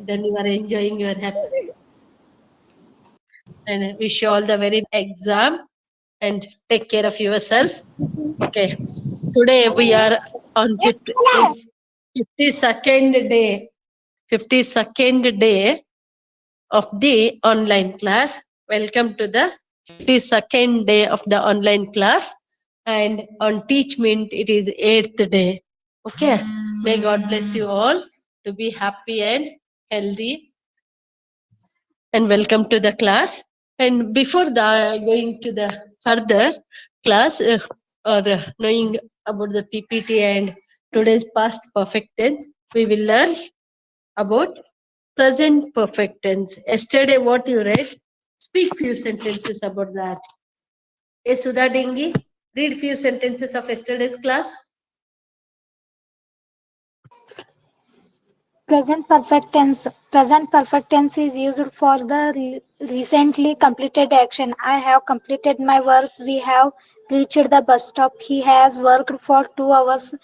then you are enjoying your happy. And I wish you all the very exam and take care of yourself. Okay. Today we are on 52nd day. 52nd day of the online class. Welcome to the 52nd day of the online class. And on Teach Mint, it is 8th day. Okay. May God bless you all to be happy and healthy. And welcome to the class. And before the going to the further class or knowing about the PPT and today's past perfect tense, we will learn about present perfect tense. Yesterday, what you read, speak few sentences about that. Yes, Sudha Dengi, read few sentences of yesterday's class. Present perfect tense. Present perfect tense is used for the recently completed action. I have completed my work. We have reached the bus stop. He has worked for 2 hours.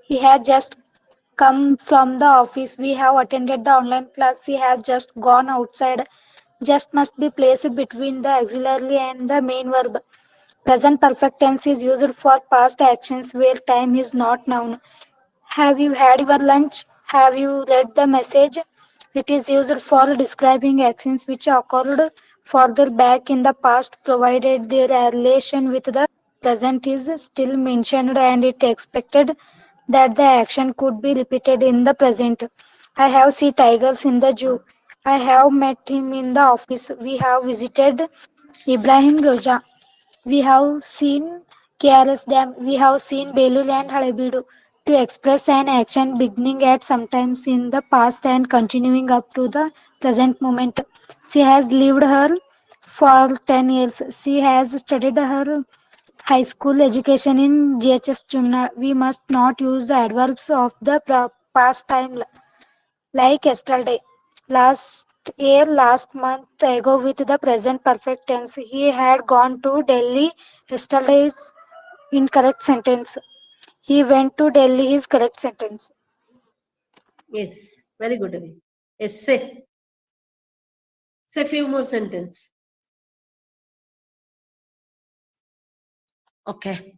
He has just come from the office. We have attended the online class. He has just gone outside. Just must be placed between the auxiliary and the main verb. Present perfect tense is used for past actions where time is not known. Have you had your lunch? Have you read the message? It is used for describing actions which occurred further back in the past, provided their relation with the present is still mentioned and it expected that the action could be repeated in the present. I have seen tigers in the zoo. I have met him in the office. We have visited Ibrahim Roja. We have seen KRS Dam. We have seen Belur and Halebeedu. To express an action beginning at sometimes in the past and continuing up to the present moment. She has lived her for 10 years. She has studied her high school education in GHS Jumna. We must not use the adverbs of the past time like yesterday, last year, last month ago with the present perfect tense. He had gone to Delhi yesterday is incorrect sentence. He went to Delhi is correct sentence. Yes, very good. Avi. Yes, say. Say few more sentences. Okay.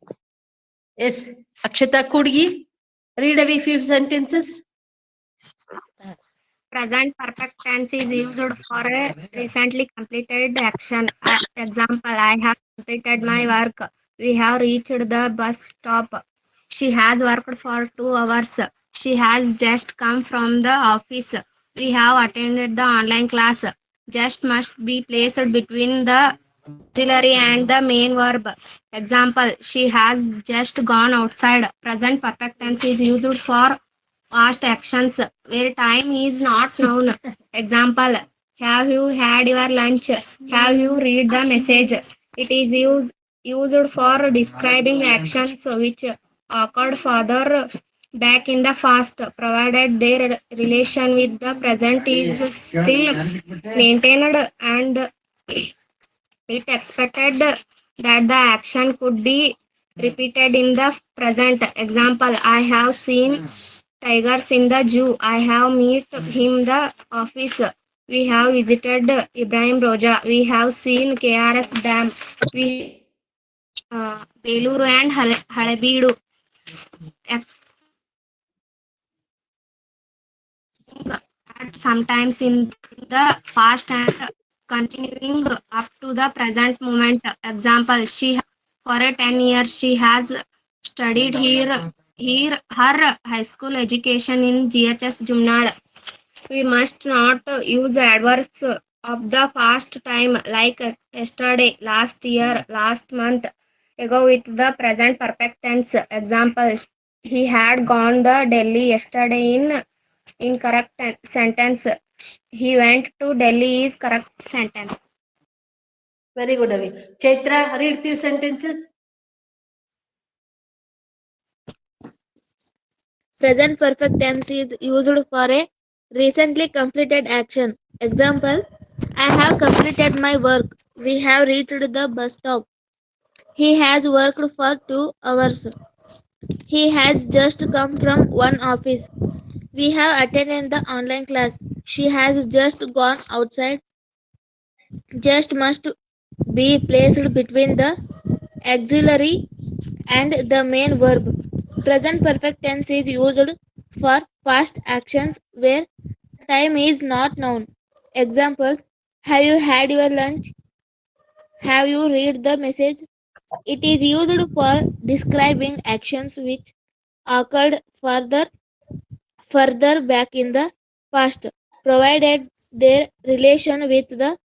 Yes, Akshata Kudgi, read a few sentences. Present perfect tense is used for a recently completed action. Example, I have completed my work. We have reached the bus stop. She has worked for 2 hours. She has just come from the office. We have attended the online class. Just must be placed between the auxiliary and the main verb. Example, she has just gone outside. Present perfect tense is used for past actions where time is not known. Example, have you had your lunch? Have you read the message? It is used for describing actions which occurred further back in the past, provided their relation with the present is still maintained and it expected that the action could be repeated in the present. Example, I have seen tigers in the zoo. I have met him the office. We have visited Ibrahim Roja. We have seen KRS Dam. We Beluru and Halebeedu. Sometimes in the past and continuing up to the present moment. Example, she for a 10 years she has studied here her high school education in GHS Jumnad. We must not use adverbs of the past time like yesterday, last year, last month ago with the present perfect tense. Example, he had gone the Delhi yesterday in incorrect sentence. He went to Delhi is correct sentence. Very good, Avi. Chaitra, read few sentences. Present perfect tense is used for a recently completed action. Example, I have completed my work. We have reached the bus stop. He has worked for 2 hours. He has just come from one office. We have attended the online class. She has just gone outside. Just must be placed between the auxiliary and the main verb. Present perfect tense is used for past actions where time is not known. Examples: have you had your lunch? Have you read the message? It is used for describing actions which occurred further back in the past, provided their relation with the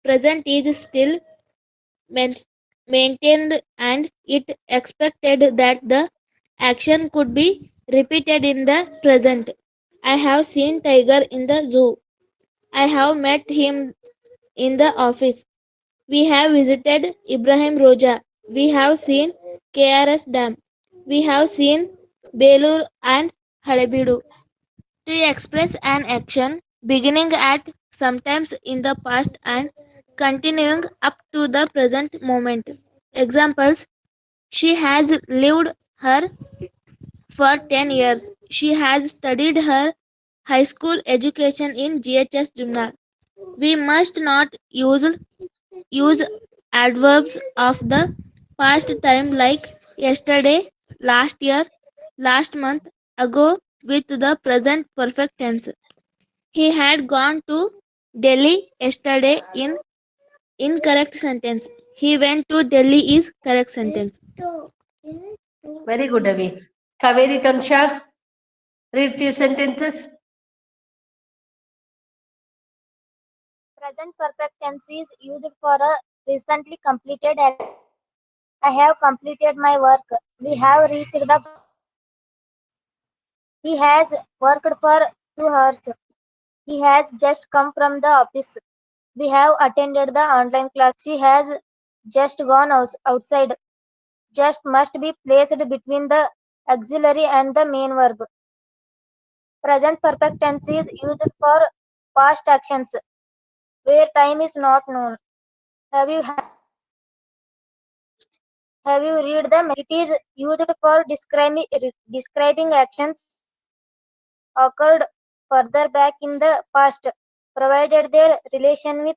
present is still main- maintained and it expected that the action could be repeated in the present. I have seen Tiger in the zoo. I have met him in the office. We have visited Ibrahim Roja. We have seen KRS Dam. We have seen Belur and Halebeedu. To express an action beginning at sometimes in the past and continuing up to the present moment. Examples: she has lived her for 10 years. She has studied her high school education in GHS Jumna. We must not use adverbs of the past time like yesterday, last year, last month, ago with the present perfect tense. He had gone to Delhi yesterday in incorrect sentence. He went to Delhi is correct sentence. Very good, Avi. Kaveri Tansha, read few sentences. Present perfect tense is used for a recently completed action. I have completed my work. We have reached the. He has worked for 2 hours. He has just come from the office. We have attended the online class. She has just gone outside. Just must be placed between the auxiliary and the main verb. Present perfect tense is used for past actions where time is not known. Have you have you read them? It is used for describing actions occurred further back in the past, provided their relation with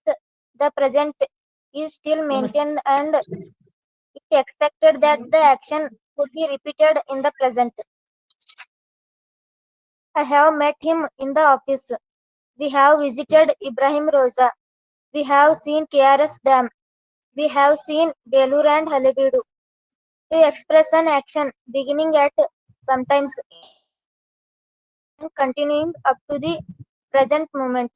the present is still maintained and it expected that the action would be repeated in the present. I have met him in the office. We have visited Ibrahim Roza. We have seen KRS Dam. We have seen Belur and Halebeedu. To express an action beginning at sometimes and continuing up to the present moment.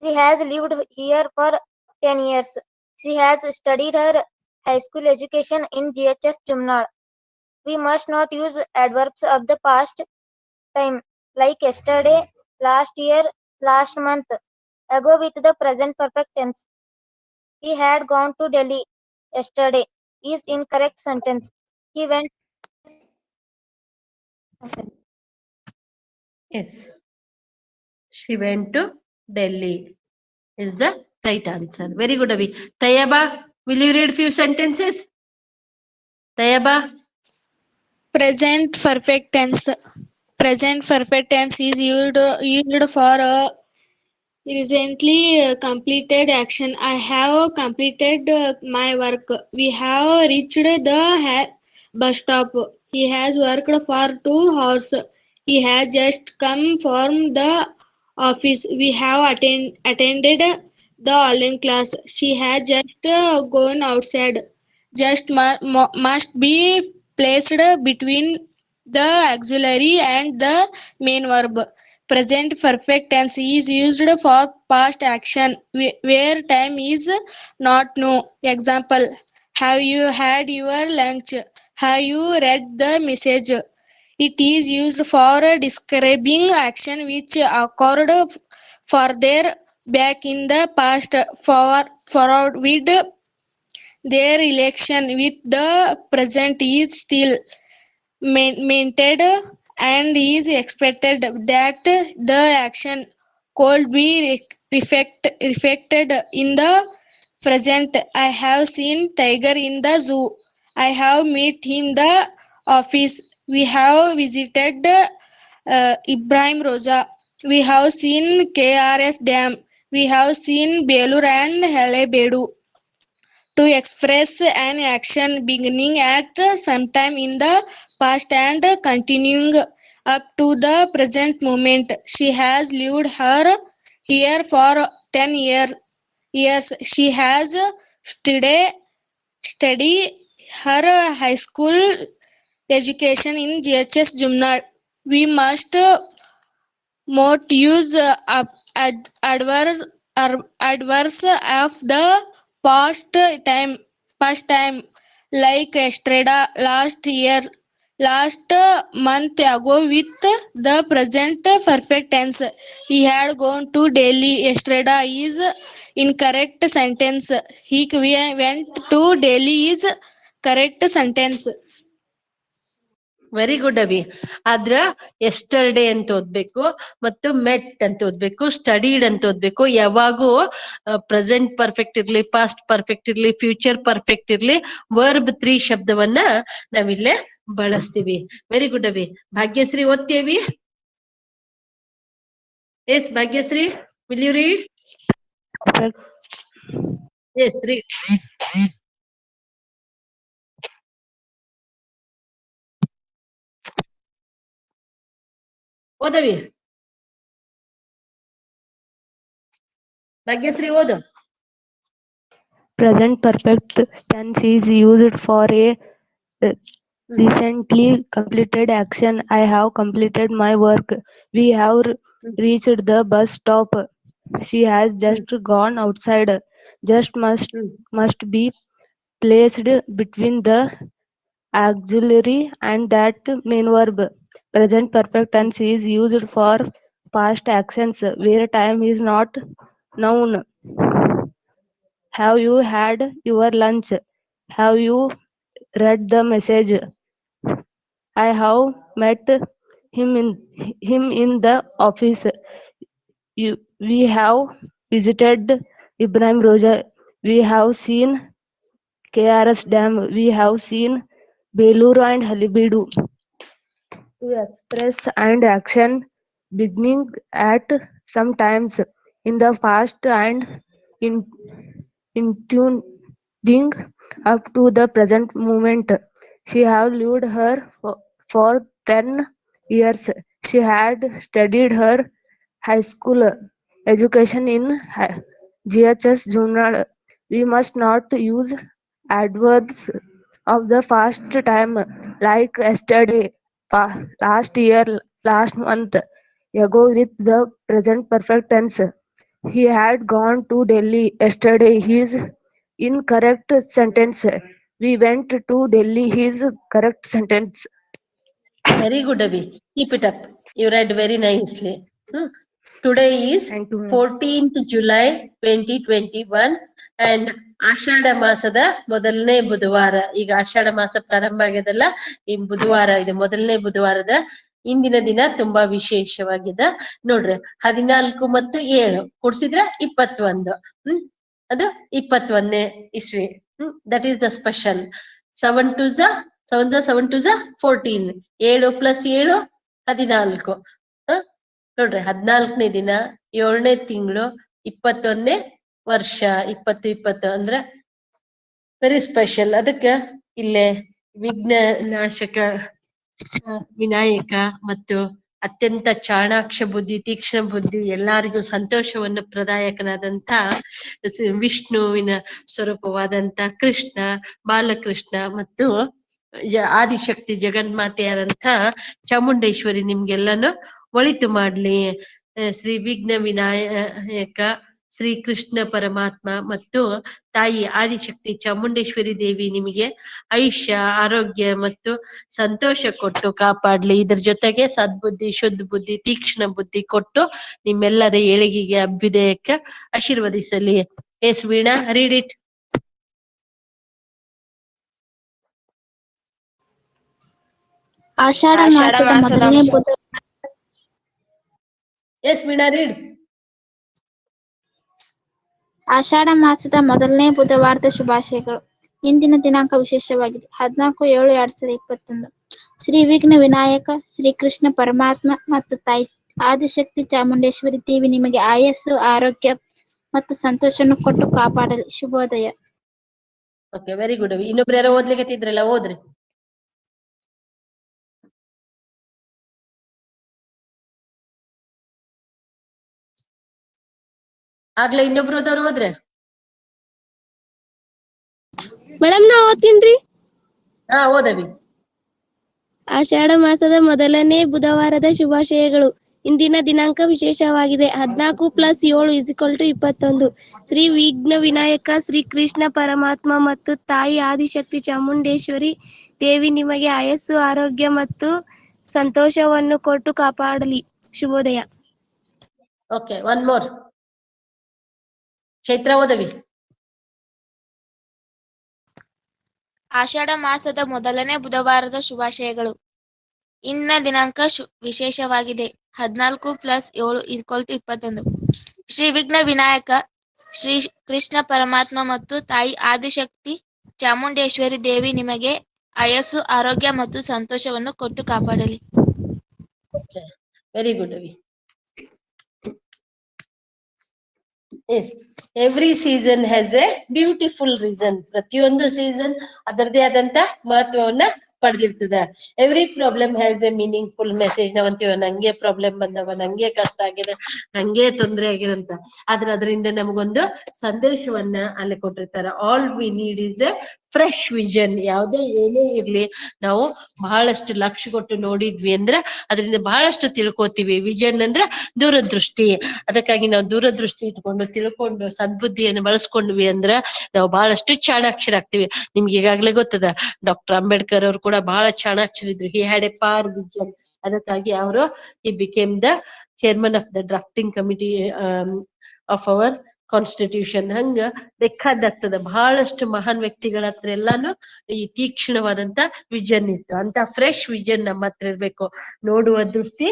She has lived here for 10 years. She has studied her high school education in GHS Jumnad. We must not use adverbs of the past time like yesterday, last year, last month, ago with the present perfect tense. He had gone to Delhi yesterday is incorrect sentence. He went. Yes. She went to Delhi is the right answer. Very good, Avi. Tayaba, will you read few sentences? Tayaba, Present perfect tense. Present perfect tense is used for a recently completed action. I have completed my work. We have reached the bus stop. He has worked for 2 hours. He has just come from the office. We have attended the online class. She has just gone outside. Just must be placed between the auxiliary and the main verb. Present perfect tense is used for past action where time is not known. Example: have you had your lunch? Have you read the message? It is used for describing action which occurred further back in the past, forward with their relation with the present is still maintained and is expected that the action could be reflected in the present. I have seen Tiger in the zoo. I have met him in the office. We have visited Ibrahim Roja. We have seen KRS Dam. We have seen Belur and Halebedu. To express an action beginning at some time in the past and continuing up to the present moment. She has lived her here for 10 years. She has studied her high school education in GHS Jumnad. We must not use adverse adverse of the past time like yesterday, last month ago with the present perfect tense. He had gone to Delhi yesterday is incorrect sentence. He went to Delhi is correct sentence. Very good ಅವಿ. ಆದ್ರ yesterday ಅಂತ ಓದ್ಬೇಕು ಮತ್ತು ಮೆಟ್ ಅಂತ ಓದ್ಬೇಕು, studied ಅಂತ ಓದ್ಬೇಕು. ಯಾವಾಗೂ ಪ್ರೆಸೆಂಟ್ ಪರ್ಫೆಕ್ಟ್ ಇರ್ಲಿ, ಪಾಸ್ಟ್ ಪರ್ಫೆಕ್ಟ್ ಇರ್ಲಿ, ಫ್ಯೂಚರ್ ಪರ್ಫೆಕ್ಟ್ ಇರ್ಲಿ, ವರ್ಬ್ 3 ಶಬ್ದವನ್ನ ನಾವಿಲ್ಲೇ ಬಳಸ್ತೀವಿ. Very good Avi. ಭಾಗ್ಯಶ್ರೀ ಓದ್ತೇವಿ? Yes Bhagyashree, will you read? Yes read. ಓದವಿ ಭಾಗ್ಯಶ್ರೀ, ಓದು. Present perfect tense is used for a recently completed action. I have completed my work. We have reached the bus stop. She has just gone outside. Just must be placed between the auxiliary and that main verb. Present perfect tense is used for past actions where time is not known. Have you had your lunch? Have you read the message? I have met him in the office. We have visited Ibrahim Roja. We have seen KRS Dam. We have seen Belur and Halibedu. To express and action beginning at some times in the past and intending up to the present moment. She have lived her for 10 years. She had studied her high school education in GHS Jumnad. We must not use adverbs of the past time like yesterday, last year, last month ago with the present perfect tense. He had gone to Delhi yesterday. His incorrect sentence. We went to Delhi. His correct sentence. Very good, Avi. Keep it up. You read very nicely. Today is 14th July 2021 and ಆಷಾಢ ಮಾಸದ ಮೊದಲನೇ ಬುಧವಾರ. ಈಗ ಆಷಾಢ ಮಾಸ ಪ್ರಾರಂಭ ಆಗ್ಯದಲ್ಲ, ಈ ಬುಧವಾರ ಇದು ಮೊದಲನೇ ಬುಧವಾರದ ಇಂದಿನ ದಿನ ತುಂಬಾ ವಿಶೇಷವಾಗಿದೆ ನೋಡ್ರಿ. 14 ಮತ್ತು 7 ಕೂಡ್ಸಿದ್ರ 21. ಅದು 21ನೇ ಇಸ್ವಿ. That is the special. 7 to 14. 7 + 7 14. ನೋಡ್ರಿ, 14ನೇ ದಿನ 7ನೇ ತಿಂಗಳು 21ನೇ ವರ್ಷ. 2020 ಅಂದ್ರೆ ವೆರಿ ಸ್ಪೆಷಲ್. ಅದಕ್ಕೆ ಇಲ್ಲೇ ವಿಘ್ನ ನಾಶಕ ವಿನಾಯಕ ಮತ್ತು ಅತ್ಯಂತ ಚಾಣಾಕ್ಷ ಬುದ್ಧಿ, ತೀಕ್ಷ್ಣ ಬುದ್ಧಿ, ಎಲ್ಲರಿಗೂ ಸಂತೋಷವನ್ನು ಪ್ರದಾಯಕನಾದಂತ ವಿಷ್ಣುವಿನ ಸ್ವರೂಪವಾದಂತ ಕೃಷ್ಣ, ಬಾಲಕೃಷ್ಣ ಮತ್ತು ಆದಿಶಕ್ತಿ ಜಗನ್ಮಾತೆಯಾದಂಥ ಚಾಮುಂಡೇಶ್ವರಿ ನಿಮ್ಗೆಲ್ಲಾನು ಒಳಿತು ಮಾಡ್ಲಿ. ಶ್ರೀ ವಿಘ್ನ ವಿನಾಯಕ ಶ್ರೀ ಕೃಷ್ಣ ಪರಮಾತ್ಮ ಮತ್ತು ತಾಯಿ ಆದಿಶಕ್ತಿ ಚಾಮುಂಡೇಶ್ವರಿ ದೇವಿ ನಿಮಗೆ ಆಯುಷ್ಯ, ಆರೋಗ್ಯ ಮತ್ತು ಸಂತೋಷ ಕೊಟ್ಟು ಕಾಪಾಡ್ಲಿ. ಇದ್ರ ಜೊತೆಗೆ ಸದ್ಬುದ್ಧಿ, ಶುದ್ಧ ಬುದ್ಧಿ, ತೀಕ್ಷ್ಣ ಬುದ್ಧಿ ಕೊಟ್ಟು ನಿಮ್ಮೆಲ್ಲರ ಏಳಿಗೆಗೆ ಅಭ್ಯುದಯಕ್ಕೆ ಆಶೀರ್ವದಿಸಲಿ. Yes Veena, read it. ಆಷಾಢ ಮಾಸದ ಮೊದಲನೇ ಎಸ್ ವೀಣಾ, ರೀಡ್. ಆಷಾಢ ಮಾಸದ ಮೊದಲನೇ ಬುಧವಾರದ ಶುಭಾಶಯಗಳು. ಇಂದಿನ ದಿನಾಂಕ ವಿಶೇಷವಾಗಿದೆ. 14/7/2021. ಶ್ರೀ ವಿಘ್ನ ವಿನಾಯಕ ಶ್ರೀ ಕೃಷ್ಣ ಪರಮಾತ್ಮ ಮತ್ತು ತಾಯಿ ಆದಿಶಕ್ತಿ ಚಾಮುಂಡೇಶ್ವರಿ ದೇವಿ ನಿಮಗೆ ಆಯಸ್ಸು ಆರೋಗ್ಯ ಮತ್ತು ಸಂತೋಷವನ್ನು ಕೊಟ್ಟು ಕಾಪಾಡಲಿ. ಶುಭೋದಯ. ಓಕೆ, ವೆರಿ ಗುಡ್ ಅವಿ. ಇನ್ನೊಬ್ರು ಯಾರೋ ಓದ್ಲಿಕ್ಕೆ ಇದ್ರಲ್ಲ, ಓದ್ರಿ. ಆಗ್ಲೇ ಇನ್ನೊಬ್ರು ಓದವ್ರು ಹೋದ್ರೆ. ಮೇಡಮ್ ನಾ ಓದ್ತೀನ್ರಿ. ಹಾ, ಓದವಿ. ಆಷಾಢ ಮಾಸದ ಮೊದಲನೇ ಬುಧವಾರದ ಶುಭಾಶಯಗಳು. ಇಂದಿನ ದಿನಾಂಕ ವಿಶೇಷವಾಗಿದೆ. 14+7 = 21. ಶ್ರೀ ವಿಘ್ನ ವಿನಾಯಕ ಶ್ರೀ ಕೃಷ್ಣ ಪರಮಾತ್ಮ ಮತ್ತು ತಾಯಿ ಆದಿಶಕ್ತಿ ಚಾಮುಂಡೇಶ್ವರಿ ದೇವಿ ನಿಮಗೆ ಆಯಸ್ಸು ಆರೋಗ್ಯ ಮತ್ತು ಸಂತೋಷವನ್ನು ಕೊಟ್ಟು ಕಾಪಾಡಲಿ. ಶುಭೋದಯ. Okay, one more. ಚೈತ್ರ ಓದವಿ. ಆಷಾಢ ಮಾಸದ ಮೊದಲನೇ ಬುಧವಾರದ ಶುಭಾಶಯಗಳು. ಇಂದಿನ ದಿನಾಂಕ ವಿಶೇಷವಾಗಿದೆ. 14+7 = 21. ಶ್ರೀ ವಿಘ್ನ ವಿನಾಯಕ ಶ್ರೀ ಕೃಷ್ಣ ಪರಮಾತ್ಮ ಮತ್ತು ತಾಯಿ ಆದಿಶಕ್ತಿ ಚಾಮುಂಡೇಶ್ವರಿ ದೇವಿ ನಿಮಗೆ ಆಯಸ್ಸು ಆರೋಗ್ಯ ಮತ್ತು ಸಂತೋಷವನ್ನು ಕೊಟ್ಟು ಕಾಪಾಡಲಿ. Very good Avi. Yes, every season has a beautiful reason. ಪ್ರತಿಯೊಂದು ಸೀಸನ್ ಅದರದೇ ಆದಂತ ಮಹತ್ವವನ್ನ ಪಡೆದಿರ್ತದೆ. Every problem has a meaningful message. ನಾವಂತೀವ ನಂಗೆ ಪ್ರಾಬ್ಲಮ್ ಬಂದವ, ನಂಗೆ ಕಷ್ಟ ಆಗಿದೆ, ನಂಗೆ ತೊಂದರೆ ಆಗಿದೆ ಅಂತ. ಆದ್ರೆ ಅದರಿಂದ ನಮಗೊಂದು ಸಂದೇಶವನ್ನ ಅಲ್ಲಿ ಕೊಟ್ಟಿರ್ತಾರೆ. All we need is A fresh vision. ಯಾವುದೇ ಏನೇ ಇರ್ಲಿ, ನಾವು ಬಹಳಷ್ಟು ಲಕ್ಷ್ಯ ಕೊಟ್ಟು ನೋಡಿದ್ವಿ ಅಂದ್ರೆ ಅದರಿಂದ ಬಹಳಷ್ಟು ತಿಳ್ಕೊತೀವಿ. ವಿಷನ್ ಅಂದ್ರೆ ದೂರದೃಷ್ಟಿ. ಅದಕ್ಕಾಗಿ ನಾವು ದೂರದೃಷ್ಟಿ ಇಟ್ಕೊಂಡು ತಿಳ್ಕೊಂಡು ಸದ್ಬುದ್ಧಿಯನ್ನು ಬಳಸ್ಕೊಂಡ್ವಿ ಅಂದ್ರೆ ನಾವು ಬಹಳಷ್ಟು ಚಾಣಾಕ್ಷರಾಗ್ತೀವಿ. ನಿಮ್ಗೆ ಈಗಾಗ್ಲೇ ಗೊತ್ತದ, ಡಾಕ್ಟರ್ ಅಂಬೇಡ್ಕರ್ ಅವರು ಕೂಡ ಬಹಳ ಚಾಣಾಕ್ಷರಿದ್ರು. ಹಿ ಹ್ಯಾಡ್ ಎ ಪಾರ್ ವಿಷನ್. ಅದಕ್ಕಾಗಿ ಅವರು ಹಿ became the chairman of the drafting committee of our constitution. ಹಂಗ ಬೇಕಾದಾಗ್ತದ. ಬಹಳಷ್ಟು ಮಹಾನ್ ವ್ಯಕ್ತಿಗಳ ಹತ್ರ ಎಲ್ಲಾನು ಈ ತೀಕ್ಷ್ಣವಾದಂತ ವಿಷನ್ ಇತ್ತು. ಅಂತ ಫ್ರೆಶ್ ವಿಷನ್ ನಮ್ಮ ಹತ್ರ ಇರ್ಬೇಕು. ನೋಡುವ ದೃಷ್ಟಿ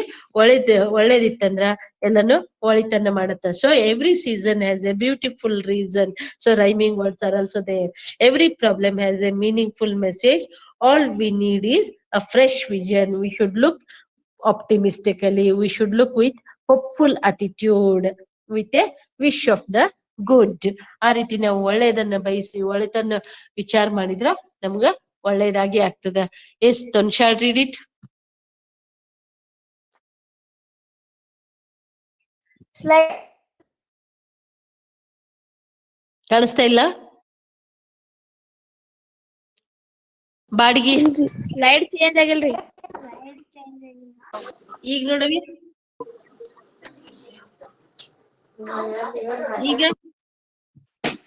ಒಳ್ಳೇದಿತ್ತಂದ್ರ ಎಲ್ಲಾನು ಒಳಿತನ್ನ ಮಾಡುತ್ತ. So every season has a beautiful reason. So rhyming words are also there. Every problem has a meaningful message. All we need is a fresh vision. We should look optimistically. We should look with hopeful attitude, with a wish of the good. ಆ ರೀತಿ ನಾವು ಒಳ್ಳೇದನ್ನ ಬಯಸಿ ಒಳ್ಳೆದನ್ನ ವಿಚಾರ ಮಾಡಿದ್ರ ನಮ್ಗ ಒಳ್ಳೇದಾಗಿ ಆಗ್ತದ. Yes Tansha, read it. Slide ಕಾಣಿಸ್ತಾ ಇಲ್ಲ? ಬಾಡಿಗೆ ಸ್ಲೈಡ್ ಚೇಂಜ್ ಆಗಿಲ್ರಿ. ಈಗ ನೋಡವಿ.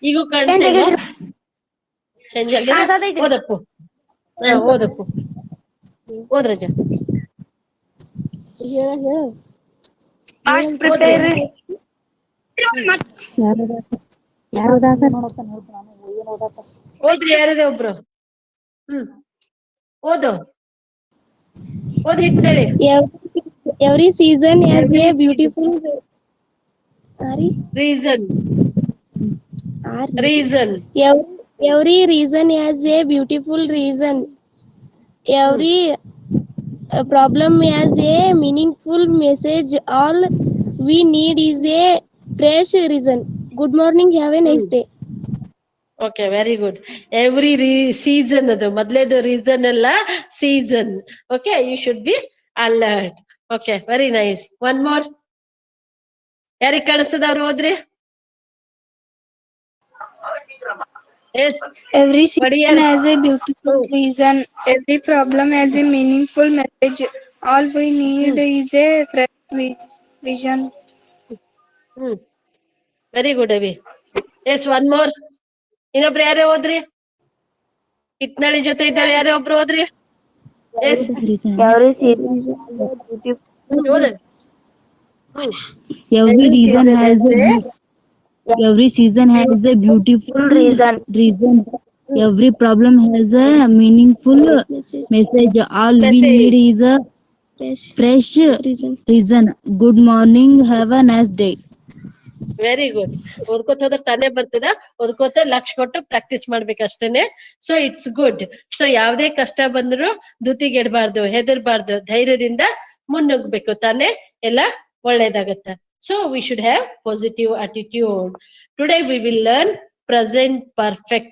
ಈಗ ಕಾಣಿಸ್ತಾ ಇಲ್ಲ? ಚೇಂಜ್ ಆಗಿದೆ. ಓದಪ್ಪು. ಓದಪ್ಪು. ಓದ್ರಜ. ಓದ್ರಿ ಯಾರೇ ಒಬ್ರು. ಓದು. ಓದ್ರಿ ಹೇಳಿ. Every season has a beautiful reason. Every reason has a beautiful reason. Every problem has a meaningful message. All we need is a fresh reason. Good morning. Have a nice day. Okay, very good. Every season ಅದು ಮೊದಲೇದು reason ಅಲ್ಲ, season. Okay, you should be alert. Okay, very nice. One more. ಯಾರಿಗ್ ಕಾಣಿಸ್ತದ ಅವ್ರು ಓದ್ರಿ. Yes. Every season has a beautiful reason. Every problem has a meaningful message. All we need is a fresh vision. Very good, Avi. Yes, one more. ಇನ್ನೊಬ್ರು ಯಾರೇ ಓದ್ರಿ. ಇಟ್ನಳ್ಳಿ ಜೊತೆ ಇದ್ದಾರೆ ಯಾರೇ ಒಬ್ರು ಓದ್ರಿ. Yes. Every season has a beautiful reason. Every problem has a meaningful message. All we need is a fresh reason. Good morning. Have a nice day. Very good. ಓದ್ಕೋತ ಹೋದ್ರೆ ತಾನೇ ಬರ್ತದ, ಓದ್ಕೋತ ಲಕ್ಷ ಕೊಟ್ಟು ಪ್ರಾಕ್ಟೀಸ್ ಮಾಡ್ಬೇಕಷ್ಟೇನೆ. So it's good. ಸೊ ಯಾವ್ದೇ ಕಷ್ಟ ಬಂದ್ರು ಧೃತಿಗೆಡಬಾರ್ದು, ಹೆದರ್ಬಾರ್ದು, ಧೈರ್ಯದಿಂದ ಮುನ್ನುಗ್ಬೇಕು, ತಾನೇ ಎಲ್ಲ ಒಳ್ಳೇದಾಗತ್ತ. So we should have positive attitude. Today we will learn present perfect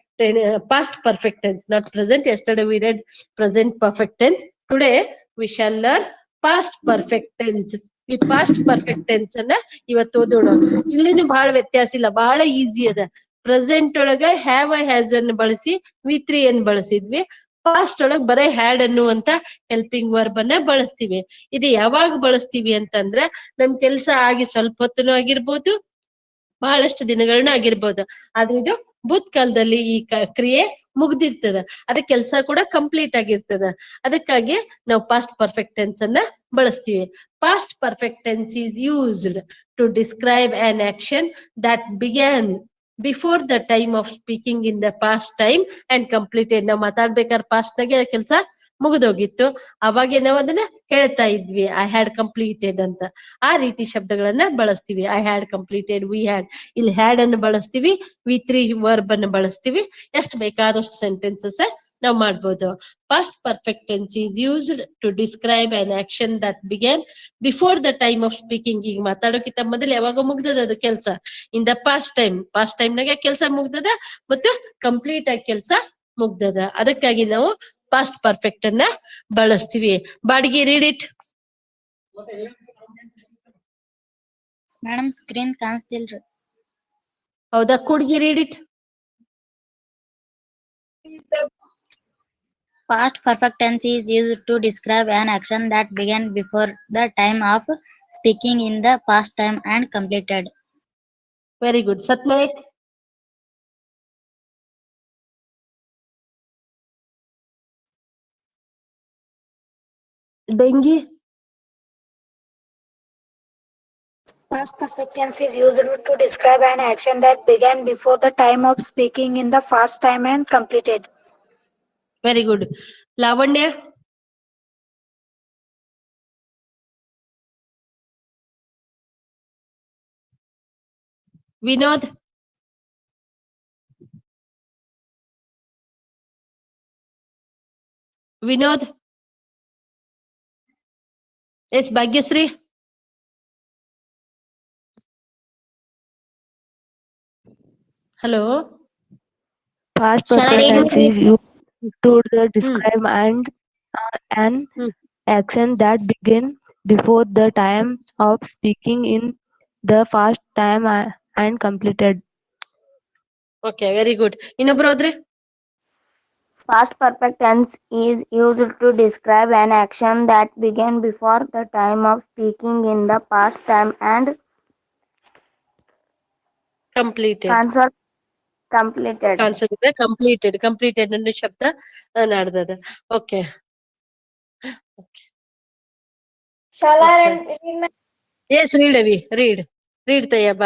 past perfect tense, not present. Yesterday we read present perfect tense. Today we shall learn past perfect tense. ಈ ಪಾಸ್ಟ್ ಪರ್ಫೆಕ್ಟ್ ಟೆನ್ಸ್ ಅನ್ನ ಇವತ್ತು ಓದೋಣ. ಇಲ್ಲೇನು ಬಹಳ ವ್ಯತ್ಯಾಸ ಇಲ್ಲ, ಬಹಳ easy ಅದ. ಪ್ರೆಸೆಂಟ್ ಒಳಗ ಹ್ಯಾವ್ ಹ್ಯಾಸ್ ಅನ್ನು ಬಳಸಿ ವಿ3 ಅನ್ನು ಬಳಸಿದ್ವಿ. ಪಾಸ್ಟ್ ಒಳಗ್ ಬರೇ ಹ್ಯಾಡ್ ಅನ್ನುವಂತ ಹೆಲ್ಪಿಂಗ್ ವರ್ಬ್ ಅನ್ನ ಬಳಸ್ತೀವಿ. ಇದು ಯಾವಾಗ ಬಳಸ್ತೀವಿ ಅಂತಂದ್ರ ನಮ್ ಕೆಲ್ಸ ಆಗಿ ಸ್ವಲ್ಪ ಹೊತ್ತನು ಆಗಿರ್ಬೋದು, ಬಹಳಷ್ಟು ದಿನಗಳನ್ನ ಆಗಿರ್ಬೋದು. ಆದ್ರೆ ಇದು ಭೂತ್ಕಾಲದಲ್ಲಿ ಈ ಕ್ರಿಯೆ ಮುಗ್ದಿರ್ತದ, ಅದ ಕೆಲಸ ಕೂಡ ಕಂಪ್ಲೀಟ್ ಆಗಿರ್ತದ. ಅದಕ್ಕಾಗಿ ನಾವು ಪಾಸ್ಟ್ ಪರ್ಫೆಕ್ಟ್ ಟೆನ್ಸ್ ಅನ್ನ ಬಳಸ್ತೀವಿ. Past perfect tense is used to describe an action that began before the time of speaking in the past time and completed. ನಾವು ಮಾತಾಡ್ಬೇಕಾದ್ರೆ ಪಾಸ್ಟ್ ನಾಗೆ ಕೆಲಸ ಮುಗಿದೋಗಿತ್ತು, ಅವಾಗೆ ನಾವು ಅದನ್ನ ಹೇಳ್ತಾ ಇದ್ವಿ ಐ ಹ್ಯಾಡ್ ಕಂಪ್ಲೀಟೆಡ್ ಅಂತ. ಆ ರೀತಿ ಶಬ್ದಗಳನ್ನ ಬಳಸ್ತೀವಿ. I had completed, we had. ಇಲ್ಲಿ ಹ್ಯಾಡ್ ಅನ್ನು ಬಳಸ್ತೀವಿ, ವಿ3 ವರ್ಬ್ ಅನ್ನು ಬಳಸ್ತೀವಿ. ಎಷ್ಟು ಬೇಕಾದಷ್ಟು ಸೆಂಟೆನ್ಸಸ್ ನಾವು ಮಾಡ್ಬೋದು. Past perfect tense is used to describe an action that began before the time of speaking. ಈಗ ಮಾತಾಡೋಕ್ಕಿಂತ ಮೊದಲು ಯಾವಾಗ ಮುಗ್ದದ ಅದು ಕೆಲಸ. In the past time, past time ನಾಗೆ ಕೆಲಸ ಮುಗ್ದದ ಮತ್ತು ಕಂಪ್ಲೀಟ್ ಆಗಿ ಕೆಲಸ ಮುಗ್ದದ. ಅದಕ್ಕಾಗಿ ನಾವು ಪಾಸ್ಟ್ ಪರ್ಫೆಕ್ಟ್ ಅನ್ನ ಬಳಸ್ತೀವಿ. Badige read it. Madam screen ಕಾಣಿಸ್ತಿಲ್ರಿ. ಹೌದಾ, Kudgi read it. Past perfect tense is used to describe an action that began before the time of speaking in the past time and completed. Very good. Satnayak. Dengi. Past perfect tense is used to describe an action that began before the time of speaking in the past time and completed. Very good. Lavanya. Vinod. Vinod. Yes Bhagyashree. Hello. Past perfect tense is used to describe an action that began before the time of speaking in the past time and completed. Okay, very good. ಇನ್ನೊಬ್ರು ಹೋದ್ರಿ. Past perfect tense is used to describe an action that began before the time of speaking in the past time and completed. completed. ಕಾಣಿಸುತ್ತೆ. Completed, completed ಅನ್ನೋ ಶಬ್ದ ನಡೆದದ. Okay. S, read ಅವಿ, read ತಯ್ಯಬ್ಬ.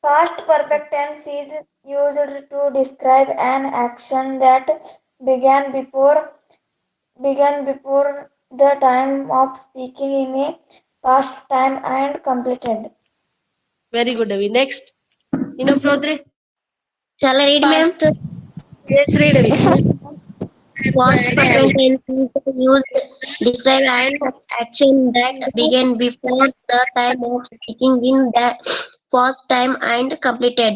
Past perfect tense is used to describe an action that began before the time of speaking in a past time and completed. Very good Avi. Next ಇನ್ನೊಬ್ರು ಹೋದ್ರಿ. Shall I read, ma'am? Yes, read Avi. Past perfect tense is used to describe an action that began before the time of speaking in the past time and completed.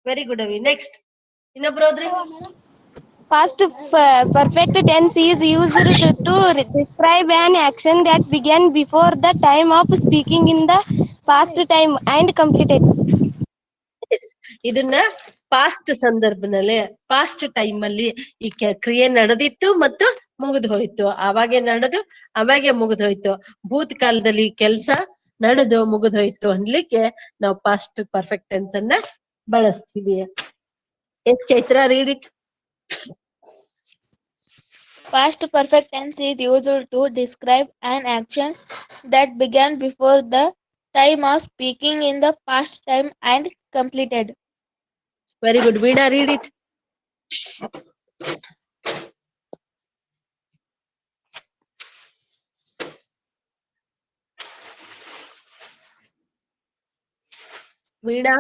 Very good Avi. Next ಇನ್ನೊಬ್ರು ಹೋದ್ರಿ. Past perfect tense is used to describe an action that began before the time of speaking in the past time and completed. ಇದನ್ನ past ಸಂದರ್ಭದಲ್ಲಿ, past time ಅಲ್ಲಿ ಈ ಕ್ರಿಯೆ ನಡೆದಿತ್ತು ಮತ್ತು ಮುಗಿದು ಹೋಯ್ತು. ಅವಾಗೆ ನಡೆದು ಅವಾಗೆ ಮುಗಿದು ಹೋಯ್ತು. ಭೂತಕಾಲದಲ್ಲಿ ಕೆಲಸ ನಡೆದು ಮುಗಿದು ಹೋಯ್ತು ಅನ್ಲಿಕ್ಕೆ ನಾವು ಪಾಸ್ಟ್ ಪರ್ಫೆಕ್ಟ್ ಟೆನ್ಸ್ ಅನ್ನ ಬಳಸ್ತೀವಿ. Yes Chaitra, read it. Past perfect tense is used to describe an action that began before the time of speaking in the past time and completed. Very good. Veena, read it. Veena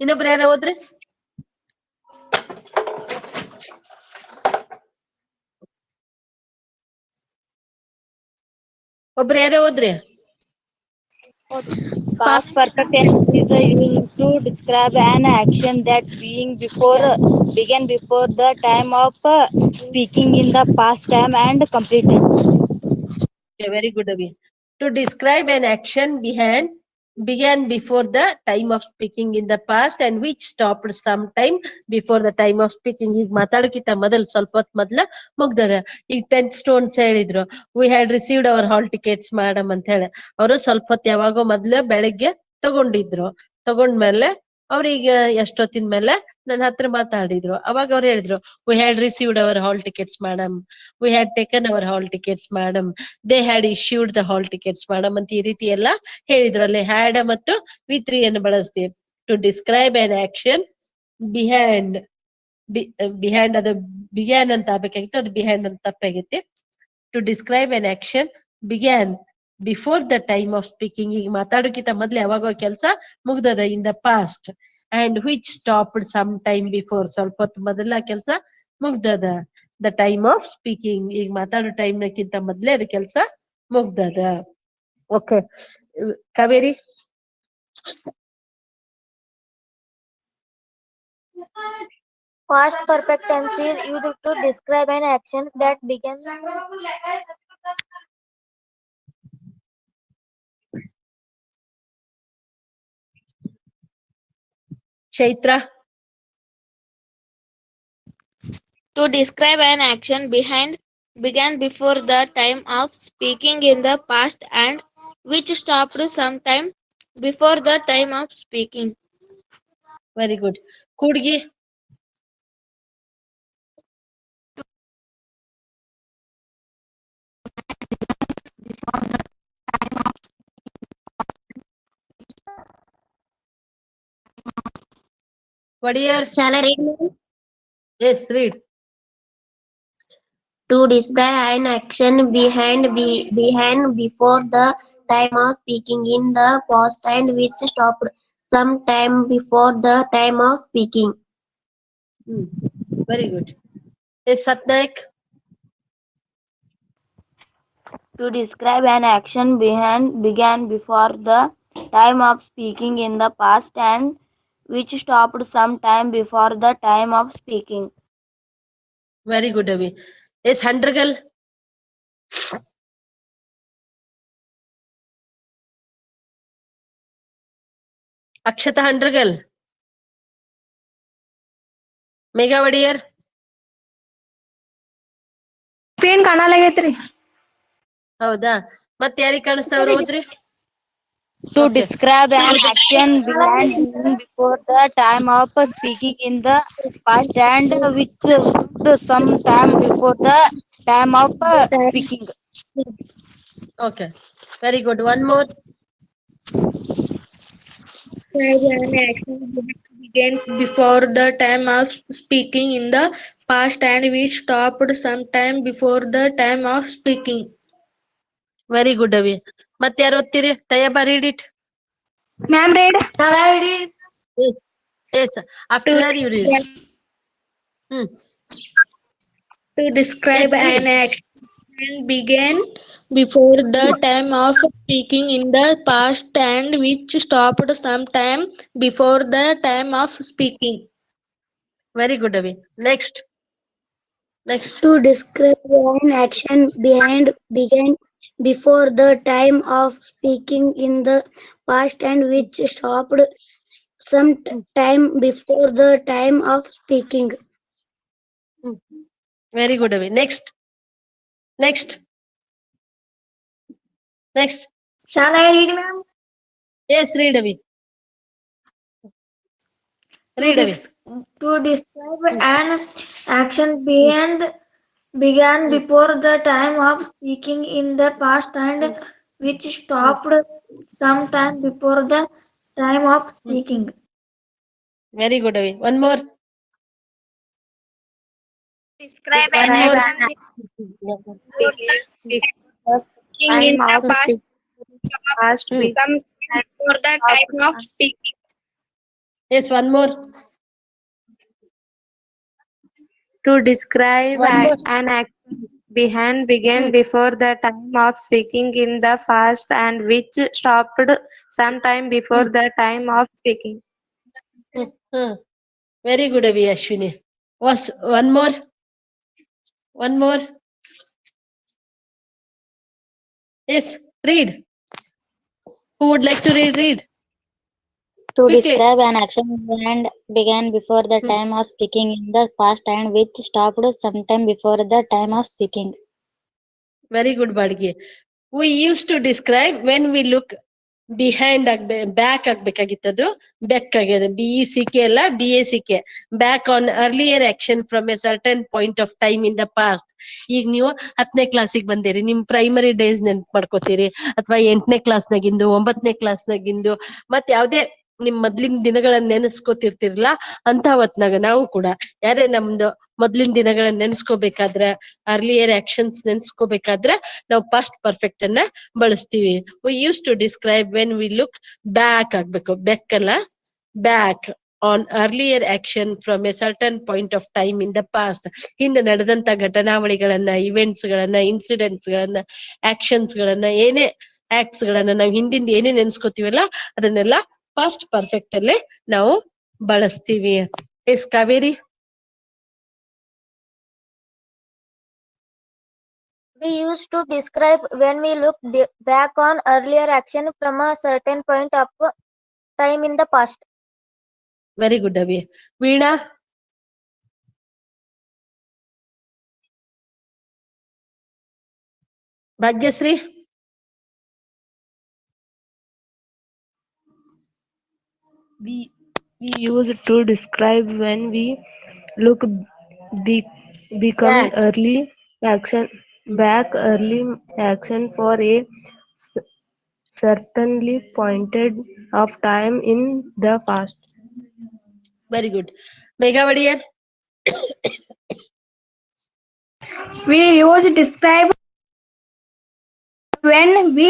ಇನ್ನೊಬ್ರು ಯಾರ ಹೋದ್ರಿ? ಒಬ್ರು ಯಾರ ಹೋದ್ರಿ? Past perfect tense is used to describe an action that began before the time of speaking in the past time and completed. Okay, very good, Avi. To describe an action began before the time of speaking in the past and which stopped sometime before the time of speaking. ಈಗ ಮಾತಾಡೋಕ್ಕಿಂತ ಮೊದಲು ಸ್ವಲ್ಪ ಹೊತ್ತು ಮೊದ್ಲ ಮುಗ್ದದ. ಈಗ 10th students ಹೇಳಿದ್ರು we had received our hall tickets madam ಅಂತ ಹೇಳಿ. ಅವರು ಸ್ವಲ್ಪ ಹೊತ್ತು ಯಾವಾಗೋ ಮೊದ್ಲು ಬೆಳಿಗ್ಗೆ ತಗೊಂಡಿದ್ರು. ತಗೊಂಡ್ಮೇಲೆ ಅವ್ರಿಗೆ ಎಷ್ಟೊತ್ತಿನ ಮೇಲೆ ನನ್ನ ಹತ್ರ ಮಾತಾಡಿದ್ರು. ಅವಾಗ ಅವ್ರು ಹೇಳಿದ್ರು we had received our hall tickets madam, we had taken our hall tickets madam, they had issued the hall tickets madam ಅಂತ ಈ ರೀತಿ ಎಲ್ಲ ಹೇಳಿದ್ರು. ಅಲ್ಲಿ had ಮತ್ತು V3 ಅನ್ನು ಬಳಸ್ತೀವಿ. To describe an action behind ಅದು began ಅಂತ ಆಗ್ಬೇಕಾಗಿತ್ತು, ಅದು behind ಅಂತ ತಪ್ಪಾಗೈತಿ. To describe an action began before the time of speaking. ಈಗ ಮಾತಾಡೋಕ್ಕಿಂತ ಮೊದ್ಲು ಯಾವಾಗೋ ಕೆಲಸ ಮುಗ್ದದ in the past and which stopped some time before. ಸ್ವಲ್ಪ ಹೊತ್ತು ಮೊದಲ ಕೆಲಸ ಮುಗ್ದದ the time of speaking. ಈಗ ಮಾತಾಡೋ ಟೈಮ್ ನಕ್ಕಿಂತ ಮೊದ್ಲೇ ಅದು ಕೆಲಸ ಮುಗ್ದದ. Okay Kaveri. Past perfect tense is used to describe an action that began Chaitra. To describe an action began before the time of speaking in the past and which stopped sometime before the time of speaking. Very good. Kudgi. Wadiar. Shall I read? Yes, read. To describe an action behind before the time of speaking in the past and which stopped some time before the time of speaking. Very good. Yes, Satnaik. To describe an action began before the time of speaking in the past and which stopped some time before the time of speaking. Very good, Avi. Yes, Handragal. Akshata Handragal. Megha Wadiyar. Screen ಕಾಣಲಾಗೈತ್ರಿ. ಹೌದಾ, ಮತ್ತೆ ಯಾರಿಗೆ ಕಾಣಿಸ್ತಾವ್ರು ಓದ್ರಿ. To describe an action began before the time of speaking in the past and which stopped some time before the time of speaking. Okay, very good. One more. An action began before the time of speaking in the past and which stopped sometime before the time of speaking. Very good, Avi. ಮತ್ತೆ ಯಾರು ಓದ್ತೀರಿ? ತಯ್ಯಬ್ಬ, read it. Ma'am, read. Yes, yes. After that you read. To describe Yes, read. an action began before the time of speaking in the past and which stopped sometime before the time of speaking. Very good, Avi. Next. To describe an action began before the time of speaking in the past and which stopped some time before the time of speaking. Very good, Avi. Next. Shall I read, ma'am? Yes, read, Avi. Read, Avi. To describe an action began before the time of speaking in the past and which stopped some time before the time of speaking. Very good, Avi. One more. Describe One an more. action before the speaking in the past becomes for the time of speaking. Yes, one more. To describe One more. an action began before the time of speaking in the past and which stopped sometime before the time of speaking. Very good, Avi Ashwini. Was one more? One more. Yes, read. Who would like to read? To Quickly. describe an action began before the time of speaking in the past and which stopped sometime before the time of speaking. Very good, Badgi. We used to describe when we look behind back ಆಗ್ಬೇಕಾಗಿತ್ತದು ಬೆಕ್ ಆಗಿದೆ BECK ಅಲ್ಲ BACK back on earlier action from a certain point of time in the past. ಈಗ ನೀವು 10ನೇ ಕ್ಲಾಸಿಗೆ ಬಂದಿರಿ, ನಿಮ್ primary days ನೆನ್ಪು ಮಾಡ್ಕೋತೀರಿ, ಅಥವಾ 8ನೇ ಕ್ಲಾಸ್ನಾಗಿಂದು 9ನೇ ಕ್ಲಾಸ್ನಾಗಿಂದು ಮತ್ ಯಾವ್ದೇ ನಿಮ್ ಮೊದ್ಲಿನ ದಿನಗಳನ್ನ ನೆನೆಸ್ಕೋತಿರ್ತಿರಲ್ಲ ಅಂತ ಹೊತ್ನಾಗ ನಾವು ಕೂಡ ಯಾರೇ ನಮ್ದು ಮೊದ್ಲಿನ ದಿನಗಳನ್ನ ನೆನ್ಸ್ಕೋಬೇಕಾದ್ರ ಅರ್ಲಿಯರ್ ಆಕ್ಷನ್ಸ್ ನೆನ್ಸ್ಕೋಬೇಕಾದ್ರ ನಾವು ಪಾಸ್ಟ್ ಪರ್ಫೆಕ್ಟ್ ಅನ್ನ ಬಳಸ್ತೀವಿ. We use to describe when we look back ಆಗ್ಬೇಕು, ಬೆಕ್ಕಲ್ಲ back on earlier action from a certain point of time in the past. ಹಿಂದೆ ನಡೆದಂತ ಘಟನಾವಳಿಗಳನ್ನ, ಇವೆಂಟ್ಸ್ ಗಳನ್ನ, ಇನ್ಸಿಡೆಂಟ್ಸ್ ಗಳನ್ನ, ಆಕ್ಷನ್ಸ್ ಗಳನ್ನ, ಏನೇ ಆಕ್ಟ್ಸ್ ಗಳನ್ನ ನಾವು ಹಿಂದಿಂದ ಏನೇ ನೆನ್ಸ್ಕೋತೀವಲ್ಲ ಅದನ್ನೆಲ್ಲ ಪಾಸ್ಟ್ ಪರ್ಫೆಕ್ಟ್ ಅಲ್ಲೇ ನಾವು ಬಳಸ್ತೀವಿ. Yes Kaveri? We used to describe when we look back on earlier action from a certain point of time in the past. Very good, Avi. Veena? Bhagyasri? We use to describe when we look become early action for a certainly pointed of time in the past. Very good. Meghavadiya? We use describe when we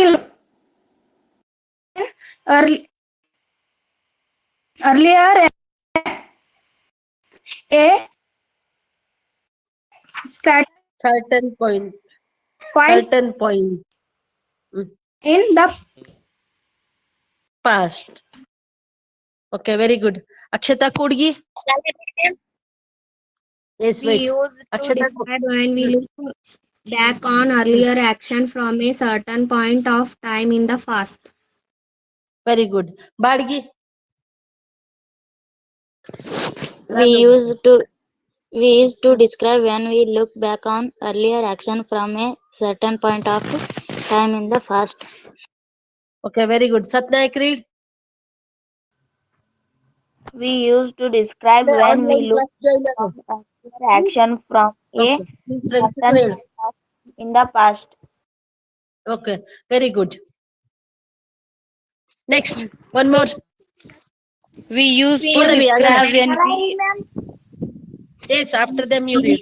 earlier a certain point in the past. Okay, very good. Akshata Kodgi? Yes, We wait. use to Akshata describe when we look back on earlier action from a certain point of time in the past. Very good. Badgi? We used to describe when we look back on earlier action from a certain point of time in the past. Okay, very good. Satnaik, read. We used to describe when we look back on earlier action from a certain point of in the past. Okay, very good. Next, one more. We used to describe when we Yes, after them you read.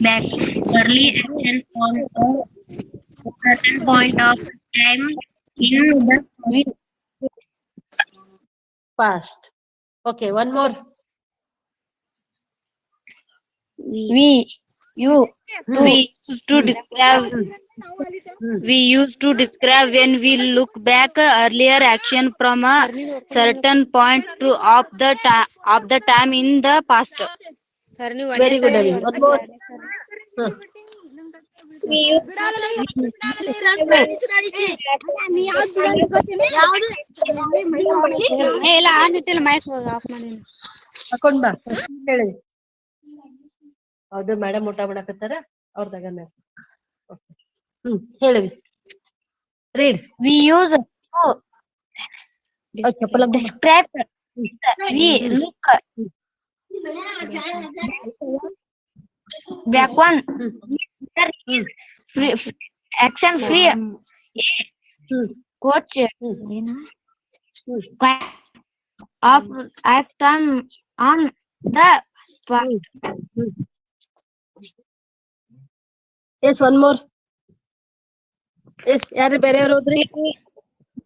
Back early action on a certain point of time in the Past. Okay, one more. we used to describe we used to describe when we look back earlier action from a certain point of the time in the past. Very good, Avi. One more. ಹಾಕೊಂಡ್ ಬಾ ಹೇಳಿ. ಹೌದು madam ಊಟ ಮಾಡಕತ್ತಾರ ಅವ್ರದಾಗ ಹೇಳಿವಿ. Read. We use to describe we look back one action free coach of time on the past. Yes, one more. Yes, ಯಾರು ಬೇರೆಯವರು ಹೋದ್ರಿ?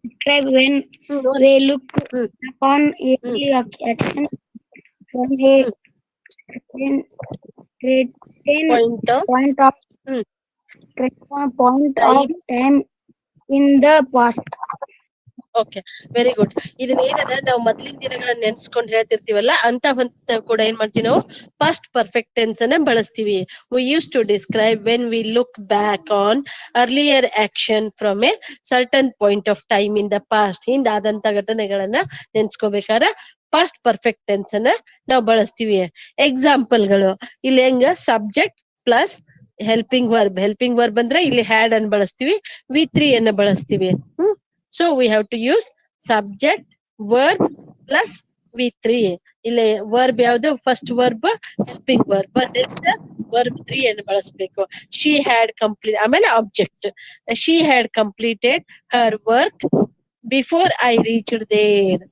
Describe when we look upon every action from a certain point of time in the past. Okay, very good. ಇದನ್ನ ಏನದ ನಾವು ಮೊದ್ಲಿನ ದಿನಗಳನ್ನ ನೆನ್ಸ್ಕೊಂಡ್ ಹೇಳ್ತಿರ್ತೀವಲ್ಲ ಅಂತ ಕೂಡ ಏನ್ ಮಾಡ್ತೀವಿ ನಾವು ಪಾಸ್ಟ್ ಪರ್ಫೆಕ್ಟ್ ಟೆನ್ಸ್ ಅನ್ನ ಬಳಸ್ತೀವಿ. We use to describe when we look back on earlier action from a certain point of time in the past. ಹಿಂದಾದಂತ ಘಟನೆಗಳನ್ನ ನೆನ್ಸ್ಕೋಬೇಕಾದ್ರೆ ಪಾಸ್ಟ್ ಪರ್ಫೆಕ್ಟ್ ಟೆನ್ಸ್ ಅನ್ನ ನಾವು ಬಳಸ್ತೀವಿ. ಎಕ್ಸಾಂಪಲ್ಗಳು ಇಲ್ಲಿ ಹೆಂಗ ಸಬ್ಜೆಕ್ಟ್ ಪ್ಲಸ್ ಹೆಲ್ಪಿಂಗ್ ವರ್ಬ್ ಅಂದ್ರೆ ಇಲ್ಲಿ ಹ್ಯಾಡ್ ಅನ್ನು ಬಳಸ್ತೀವಿ, V3 ಅನ್ನ ಬಳಸ್ತೀವಿ. So we have to use subject, verb plus V3. ಇಲ್ಲಿ verb ಯಾವುದು? First verb helping verb. Next verb 3 ಅನ್ನು ಬಳಸಬೇಕು. She had complete, ಆಮೇಲೆ object. She had completed her work before I reached there.